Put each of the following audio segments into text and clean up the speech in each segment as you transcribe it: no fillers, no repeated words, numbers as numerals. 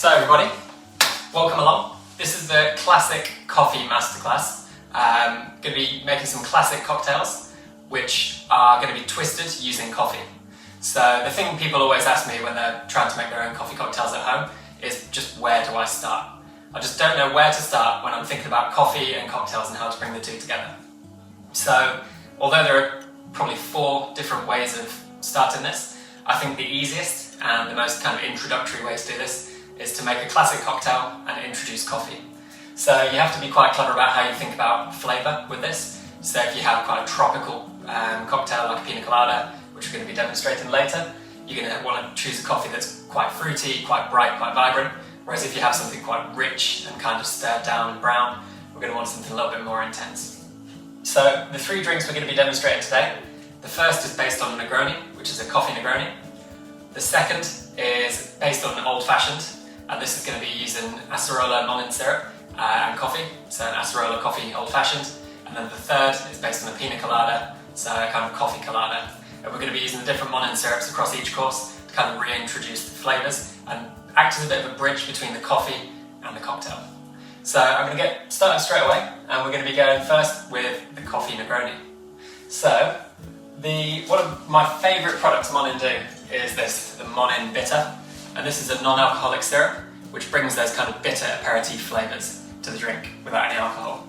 So everybody, welcome along. This is the classic coffee masterclass. Going to be making some classic cocktails which are going to be twisted using coffee. So the thing people always ask me when they're trying to make their own coffee cocktails at home is just where do I start? I just don't know where to start when I'm thinking about coffee and cocktails and how to bring the two together. So although there are probably 4 different ways of starting this, I think the easiest and the most kind of introductory way to do this is to make a classic cocktail and introduce coffee. So you have to be quite clever about how you think about flavour with this. So if you have quite a tropical cocktail like a pina colada, which we're going to be demonstrating later, you're going to want to choose a coffee that's quite fruity, quite bright, quite vibrant. Whereas if you have something quite rich and kind of stirred down and brown, we're going to want something a little bit more intense. So the 3 drinks we're going to be demonstrating today, the first is based on Negroni, which is a coffee Negroni. The second is based on Old Fashioned, and this is going to be using Acerola MONIN syrup and coffee, so an Acerola coffee Old Fashioned. And then the third is based on a Pina Colada, so a kind of coffee colada. And we're going to be using the different MONIN syrups across each course to kind of reintroduce the flavours and act as a bit of a bridge between the coffee and the cocktail. So I'm going to get started straight away, and we're going to be going first with the coffee Negroni. So one of my favourite products MONIN do is this, the MONIN Bitter, and this is a non-alcoholic syrup which brings those kind of bitter aperitif flavours to the drink without any alcohol.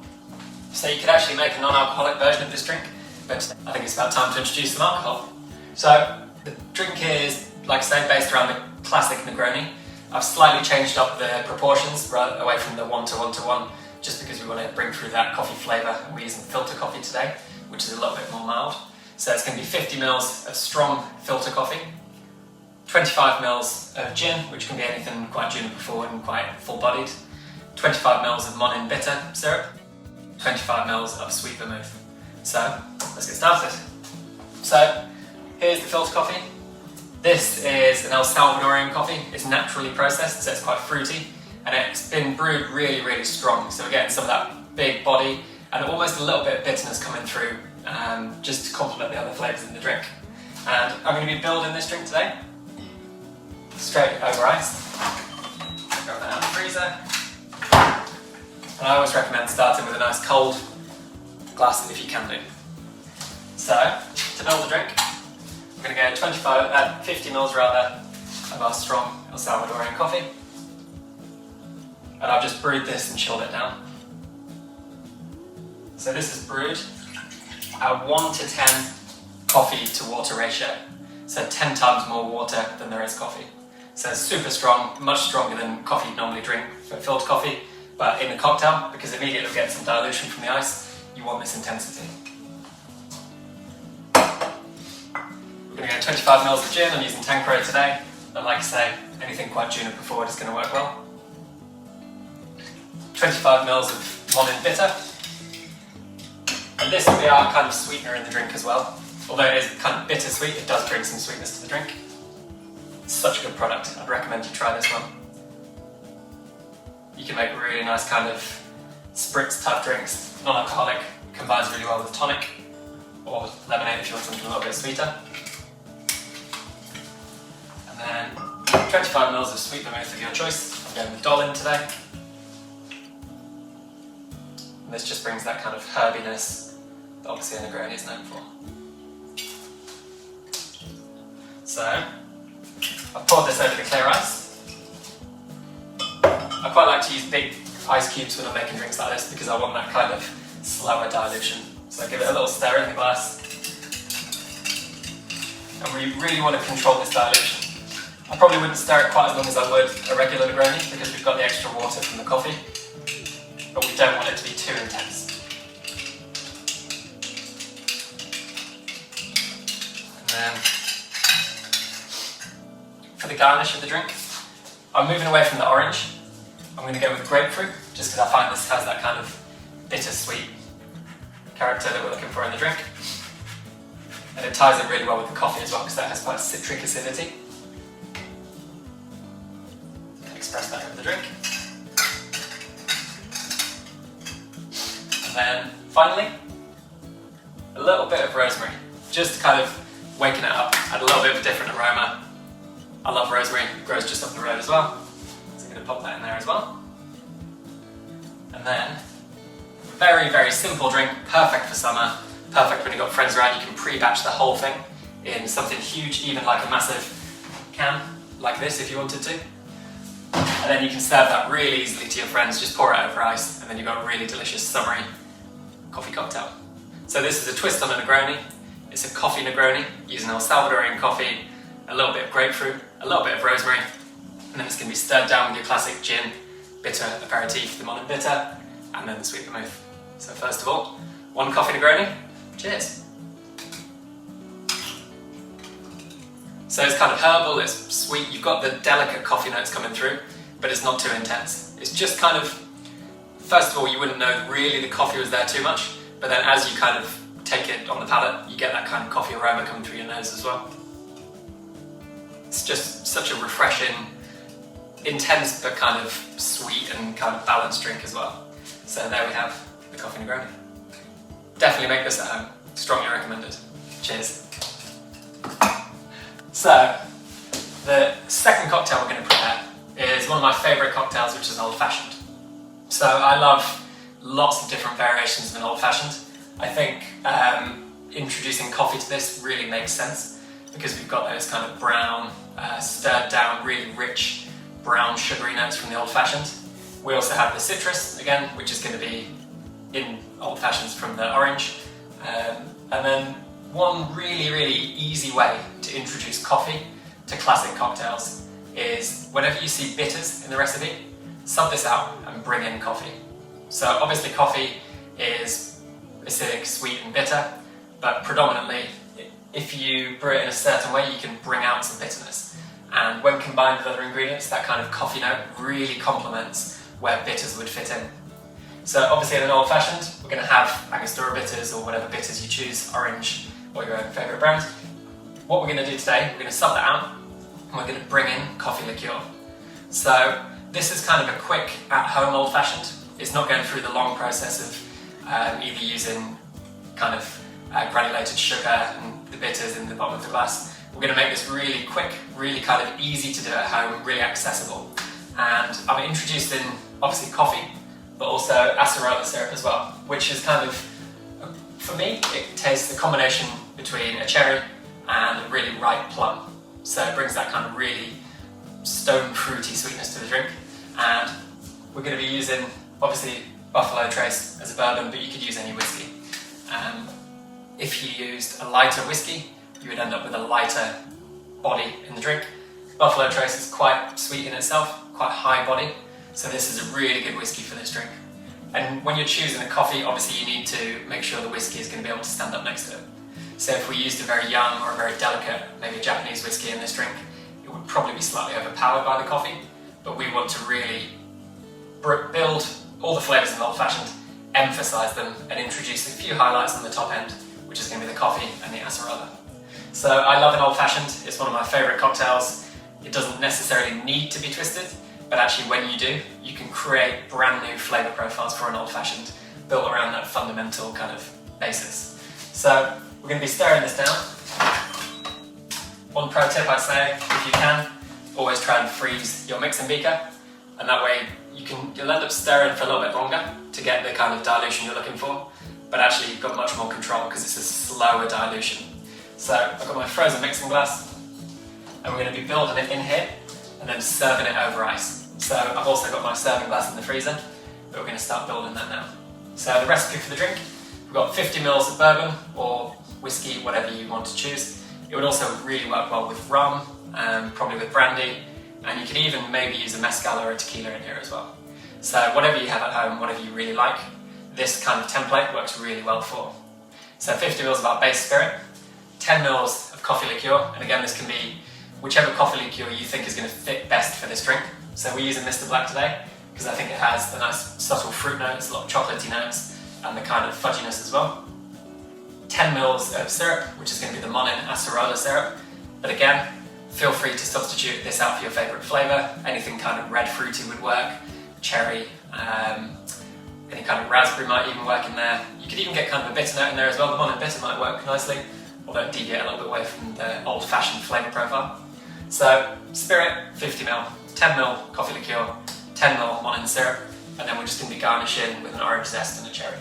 So you could actually make a non-alcoholic version of this drink, but I think it's about time to introduce some alcohol. So the drink is, like I say, based around the classic Negroni. I've slightly changed up the proportions away from the 1 to 1 to 1, just because we want to bring through that coffee flavour. We're using filter coffee today, which is a little bit more mild. So it's going to be 50 ml of strong filter coffee, 25 ml of gin, which can be anything quite juniper forward and quite full-bodied, 25 ml of MONIN Bitter syrup, 25 ml of sweet vermouth. So let's get started. So here's the filter coffee. This is an El Salvadorian coffee. It's naturally processed, so it's quite fruity, and it's been brewed really, really strong. So we're getting some of that big body and almost a little bit of bitterness coming through, just to complement the other flavours in the drink. And I'm going to be building this drink today straight over ice. Grab that out of the freezer. And I always recommend starting with a nice cold glass if you can do. So to build the drink, we're going to go 50 ml rather of our strong El Salvadorian coffee, and I've just brewed this and chilled it down. So this is brewed at 1 to 10 coffee to water ratio, so 10 times more water than there is coffee. So it's super strong, much stronger than coffee you'd normally drink for filtered coffee, but in a cocktail, because immediately we get some dilution from the ice, you want this intensity. We're going to go 25 ml of gin. I'm using Tanqueray today, and like I say, anything quite juniper forward is going to work well. 25 ml of MONIN Bitter, and this will be our kind of sweetener in the drink as well. Although it is kind of bittersweet, it does bring some sweetness to the drink. It's such a good product, I'd recommend you try this one. You can make really nice kind of spritz type drinks. Non-alcoholic, combines really well with tonic, or with lemonade if you want something a little bit sweeter. And then 25 ml of sweet vermouth of your choice. I'm going with Dolin today. And this just brings that kind of herbiness that obviously a Negroni is known for. So, I've poured this over the clear ice. I quite like to use big ice cubes when I'm making drinks like this because I want that kind of slower dilution. So I give it a little stir in the glass. And we really want to control this dilution. I probably wouldn't stir it quite as long as I would a regular Negroni because we've got the extra water from the coffee, but we don't want it to be too intense. And then for the garnish of the drink, I'm moving away from the orange. I'm going to go with grapefruit, just because I find this has that kind of bittersweet character that we're looking for in the drink. And it ties in really well with the coffee as well, because that has quite citric acidity. Express that over the drink. And then, finally, a little bit of rosemary, just kind of waking it up, add a little bit of a different aroma. I love rosemary, it grows just up the road as well. So I'm going to pop that in there as well. And then, very, very simple drink, perfect for summer, perfect when you've got friends around. You can pre-batch the whole thing in something huge, even like a massive can, like this if you wanted to. And then you can serve that really easily to your friends, just pour it over ice, and then you've got a really delicious summery coffee cocktail. So this is a twist on a Negroni. It's a coffee Negroni, using El Salvadorian coffee, a little bit of grapefruit, a little bit of rosemary, and then it's going to be stirred down with your classic gin, bitter aperitif, the MONIN Bitter, and then the sweet vermouth. So first of all, one coffee Negroni. Cheers. So it's kind of herbal, it's sweet, you've got the delicate coffee notes coming through, but it's not too intense. It's just kind of, first of all, you wouldn't know really the coffee was there too much, but then as you kind of take it on the palate, you get that kind of coffee aroma coming through your nose as well. It's just such a refreshing, intense but kind of sweet and kind of balanced drink as well. So there we have the coffee Negroni. Definitely make this at home. Strongly recommended. Cheers. So, the second cocktail we're going to prepare is one of my favourite cocktails, which is an old-fashioned. So I love lots of different variations of an old-fashioned. I think introducing coffee to this really makes sense because we've got those kind of brown, stirred down, really rich brown sugary notes from the old-fashioned. We also have the citrus, again, which is going to be in old-fashions from the orange. And then one really, really easy way to introduce coffee to classic cocktails is whenever you see bitters in the recipe, sub this out and bring in coffee. So obviously coffee is acidic, sweet and bitter, but predominantly if you brew it in a certain way you can bring out some bitterness. And when combined with other ingredients, that kind of coffee note really complements where bitters would fit in. So obviously in an old-fashioned, we're going to have Angostura bitters or whatever bitters you choose, orange or your own favourite brand. What we're going to do today, we're going to sub that out and we're going to bring in coffee liqueur. So this is kind of a quick at-home old-fashioned. It's not going through the long process of either using kind of granulated sugar and the bitters in the bottom of the glass. We're going to make this really quick, really kind of easy to do at home, really accessible. And I'm introducing obviously coffee, but also acerola syrup as well, which is kind of, for me, it tastes the combination between a cherry and a really ripe plum. So it brings that kind of really stone fruity sweetness to the drink. And we're going to be using, obviously, Buffalo Trace as a bourbon, but you could use any whiskey. If you used a lighter whiskey, you would end up with a lighter body in the drink. Buffalo Trace is quite sweet in itself, quite high body, so this is a really good whiskey for this drink. And when you're choosing a coffee, obviously you need to make sure the whiskey is going to be able to stand up next to it. So if we used a very young or a very delicate, maybe a Japanese whiskey in this drink, it would probably be slightly overpowered by the coffee, but we want to really build all the flavours in the old-fashioned, emphasise them, and introduce a few highlights on the top end, which is going to be the coffee and the acerola. So I love an old-fashioned, it's one of my favourite cocktails. It doesn't necessarily need to be twisted, but actually when you do, you can create brand new flavour profiles for an old-fashioned, built around that fundamental kind of basis. So we're going to be stirring this down. One pro tip I'd say, if you can, always try and freeze your mixing beaker, and that way you'll end up stirring for a little bit longer to get the kind of dilution you're looking for, but actually you've got much more control because it's a slower dilution. So I've got my frozen mixing glass, and we're going to be building it in here and then serving it over ice. So I've also got my serving glass in the freezer, but we're going to start building that now. So the recipe for the drink, we've got 50 ml of bourbon or whiskey, whatever you want to choose. It would also really work well with rum, probably with brandy, and you could even maybe use a mezcal or a tequila in here as well. So whatever you have at home, whatever you really like, this kind of template works really well for. So 50 ml of our base spirit, 10 ml of coffee liqueur, and again this can be whichever coffee liqueur you think is going to fit best for this drink. So we're using Mr. Black today because I think it has the nice subtle fruit notes, a lot of chocolatey notes, and the kind of fudginess as well. 10 ml of syrup, which is going to be the MONIN Acerola syrup, but again, feel free to substitute this out for your favourite flavour. Anything kind of red fruity would work, cherry, any kind of raspberry might even work in there. You could even get kind of a bitter note in there as well. The MONIN Bitter might work nicely, although deviate a little bit away from the old-fashioned flavour profile. So spirit, 50 ml, 10ml coffee liqueur, 10ml MONIN syrup, and then we're just going to be garnishing with an orange zest and a cherry.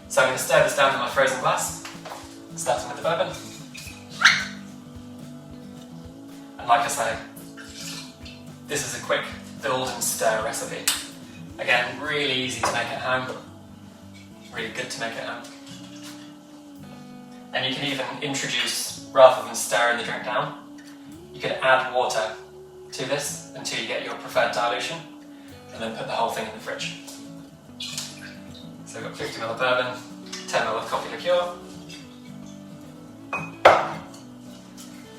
So I'm going to stir this down in my frozen glass, starting with the bourbon. And like I say, this is a quick build and stir recipe. Again, really easy to make at home, really good to make at home. And you can even introduce, rather than stirring the drink down, you can add water to this until you get your preferred dilution, and then put the whole thing in the fridge. So we've got 50ml of bourbon, 10ml of coffee liqueur,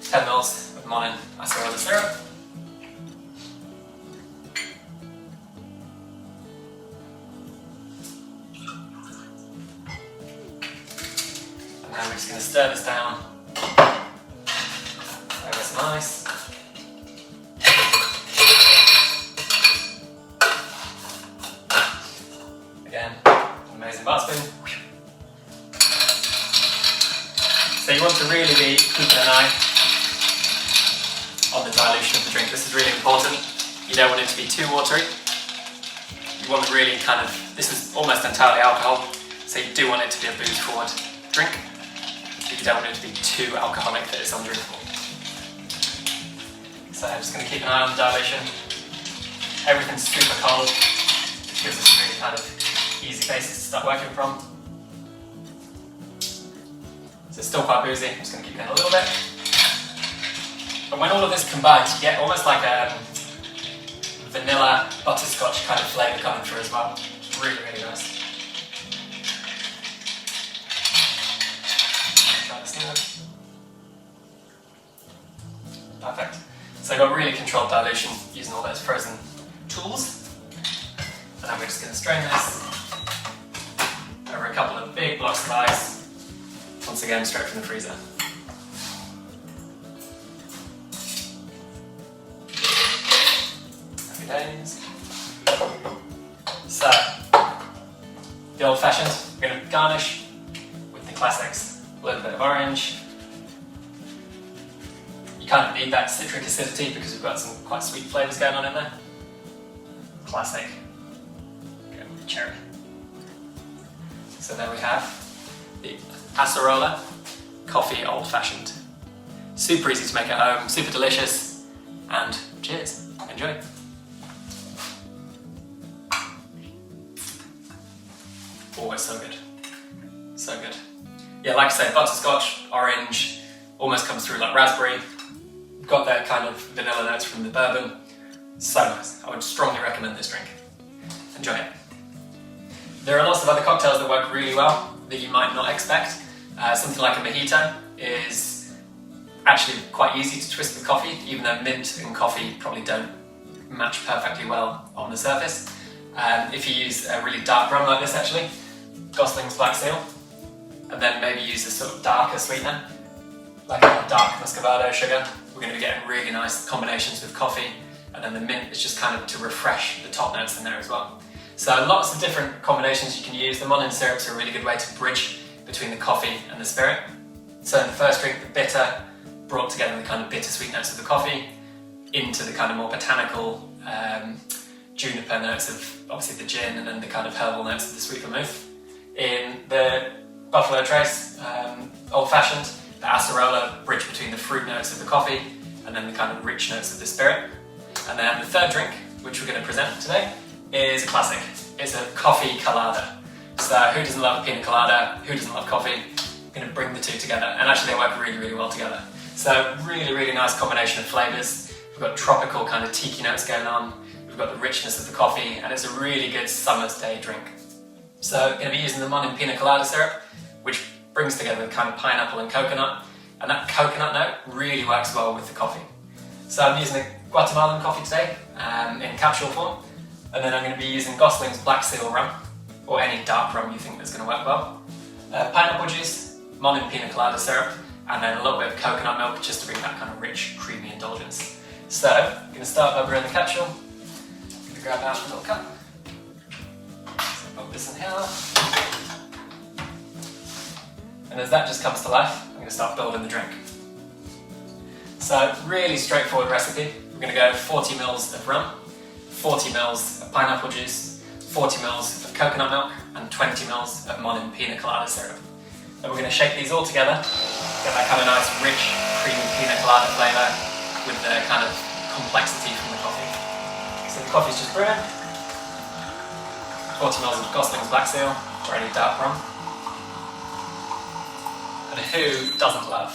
10ml of MONIN Acerola syrup, and now we're just going to stir this down over some ice. Again, an amazing bar spoon. So you want to really be keeping an eye on the dilution of the drink. This is really important. You don't want it to be too watery. You want to really kind of, this is almost entirely alcohol, so you do want it to be a booze forward drink. But you don't want it to be too alcoholic that it's undrinkable. So I'm just going to keep an eye on the dilution. Everything's super cold, which gives us a really kind of easy basis to start working from. So it's still quite boozy, I'm just going to keep it in a little bit. But when all of this combines, you get almost like a vanilla butterscotch kind of flavour coming through as well. Really, really nice. Try this now. Perfect. So I've got really controlled dilution using all those frozen tools. And then we're just going to strain this over a couple of big blocks of ice. Once again, straight from the freezer. Happy days. So, the old fashioned, we're going to garnish with the classics. A little bit of orange. You kind of need that citric acidity because we've got some quite sweet flavours going on in there. Classic. Go with the cherry. So there we have the Acerola Coffee Old Fashioned. Super easy to make at home, super delicious, and cheers, enjoy. Oh, it's so good, so good. Yeah, like I said, butterscotch, orange, almost comes through like raspberry. Got that kind of vanilla notes from the bourbon. So nice, I would strongly recommend this drink. Enjoy it. There are lots of other cocktails that work really well that you might not expect. Something like a mojito is actually quite easy to twist with coffee, even though mint and coffee probably don't match perfectly well on the surface. If you use a really dark rum like this actually, Gosling's Black Seal, and then maybe use a sort of darker sweetener, like a dark muscovado sugar, we're going to be getting really nice combinations with coffee, and then the mint is just kind of to refresh the top notes in there as well. So lots of different combinations you can use. The MONIN syrups are a really good way to bridge between the coffee and the spirit. So in the first drink, the bitter brought together the kind of bittersweet notes of the coffee into the kind of more botanical juniper notes of obviously the gin, and then the kind of herbal notes of the sweet vermouth. In the Buffalo Trace Old Fashioned, the Acerola bridge between the fruit notes of the coffee and then the kind of rich notes of the spirit. And then the third drink, which we're going to present today, is a classic. It's a coffee colada. So who doesn't love a pina colada? Who doesn't love coffee? I'm going to bring the two together, and actually they work really, really well together. So really, really nice combination of flavours. We've got tropical kind of tiki notes going on. We've got the richness of the coffee, and it's a really good summer's day drink. So I'm going to be using the MONIN Pina Colada syrup, which brings together the kind of pineapple and coconut, and that coconut note really works well with the coffee. So I'm using the Guatemalan coffee today in capsule form, and then I'm going to be using Gosling's Black Seal rum, or any dark rum you think that's going to work well. Pineapple juice, MONIN Pina Colada syrup, and then a little bit of coconut milk just to bring that kind of rich, creamy indulgence. So I'm going to start by brewing the capsule. I'm going to grab out a little cup. So pop this in here. And as that just comes to life, I'm going to start building the drink. So really straightforward recipe. We've we're going to go 40 ml of rum, 40 ml of pineapple juice, 40 ml of coconut milk, and 20 ml of MONIN Pina Colada syrup. And we're going to shake these all together, get that kind of nice, rich, creamy pina colada flavour with the kind of complexity from the coffee. So the coffee's just brewing. 40 ml of Gosling's Black Seal, or any dark rum. And who doesn't love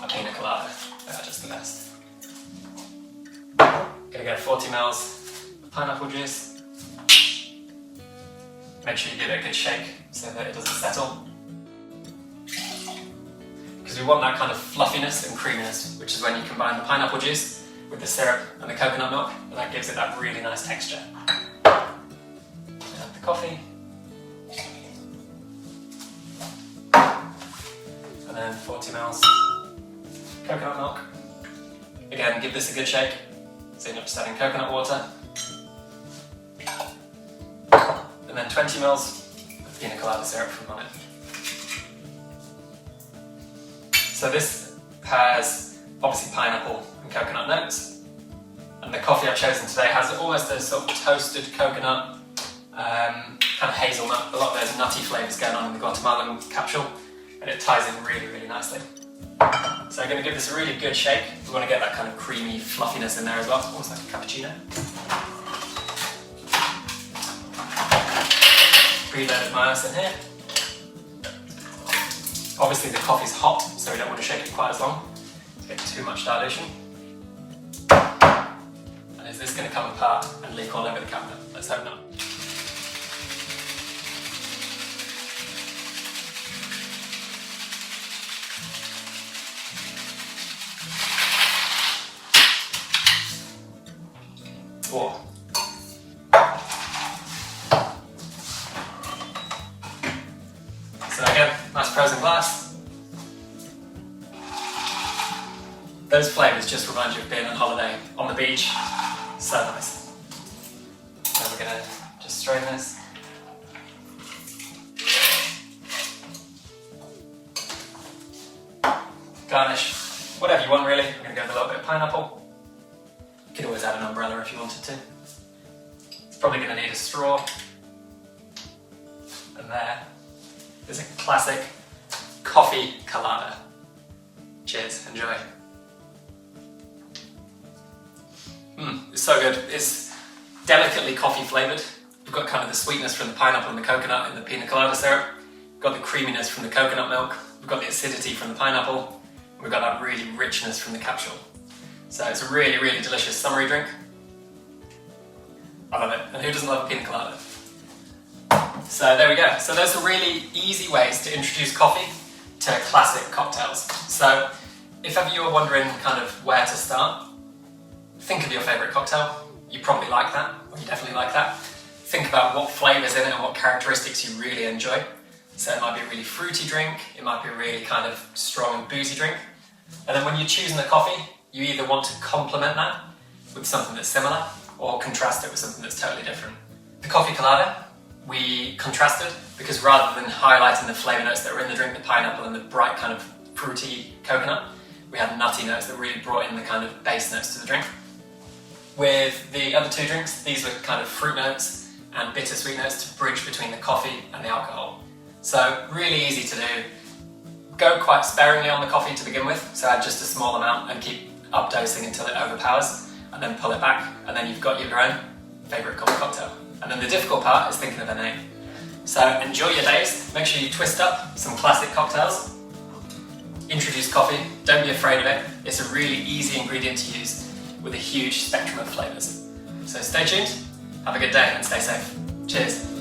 a pina colada? They are just the best. Gonna get 40 ml of pineapple juice. Make sure you give it a good shake so that it doesn't settle. Because we want that kind of fluffiness and creaminess, which is when you combine the pineapple juice with the syrup and the coconut milk, and that gives it that really nice texture. And the coffee. And then 40 ml coconut milk. Again, give this a good shake. So you're just adding coconut water. And then 20 ml of pina colada syrup from MONIN. So this has obviously pineapple and coconut notes, and the coffee I've chosen today has almost a sort of toasted coconut, kind of hazelnut, a lot of those nutty flavours going on in the Guatemalan capsule, and it ties in really, really nicely. So I'm going to give this a really good shake. We want to get that kind of creamy fluffiness in there as well, almost like a cappuccino. Preloaded my ice in here. Obviously the coffee's hot, so we don't want to shake it quite as long to get too much dilution. And is this going to come apart and leak all over the cabinet? Let's hope not. Oh. So again, nice frozen glass. Those flavours just remind you of being on holiday on the beach. So nice. Then we're going to just strain this. Garnish whatever you want really. I'm going to go with a little bit of pineapple. You could always add an umbrella if you wanted to. It's probably going to need a straw. And there is a classic coffee colada. Cheers, enjoy. It's so good. It's delicately coffee flavoured. We've got kind of the sweetness from the pineapple and the coconut in the pina colada syrup. We've got the creaminess from the coconut milk. We've got the acidity from the pineapple. We've got that really richness from the capsule. So it's a really, really delicious summery drink. I love it. And who doesn't love a pina colada? So there we go. So those are really easy ways to introduce coffee to classic cocktails. So if ever you were wondering kind of where to start, think of your favourite cocktail. You probably like that, or you definitely like that. Think about what flavours in it and what characteristics you really enjoy. So it might be a really fruity drink, it might be a really kind of strong and boozy drink. And then when you're choosing the coffee, you either want to complement that with something that's similar, or contrast it with something that's totally different. The coffee colada, we contrasted because rather than highlighting the flavour notes that were in the drink, the pineapple and the bright kind of fruity coconut, we had nutty notes that really brought in the kind of base notes to the drink. With the other two drinks, these were kind of fruit notes and bittersweet notes to bridge between the coffee and the alcohol. So really easy to do. Go quite sparingly on the coffee to begin with, so add just a small amount and keep updosing until it overpowers, and then pull it back, and then you've got your own favourite coffee cocktail. And then the difficult part is thinking of a name. So enjoy your days, make sure you twist up some classic cocktails, introduce coffee, don't be afraid of it. It's a really easy ingredient to use with a huge spectrum of flavours. So stay tuned, have a good day and stay safe. Cheers.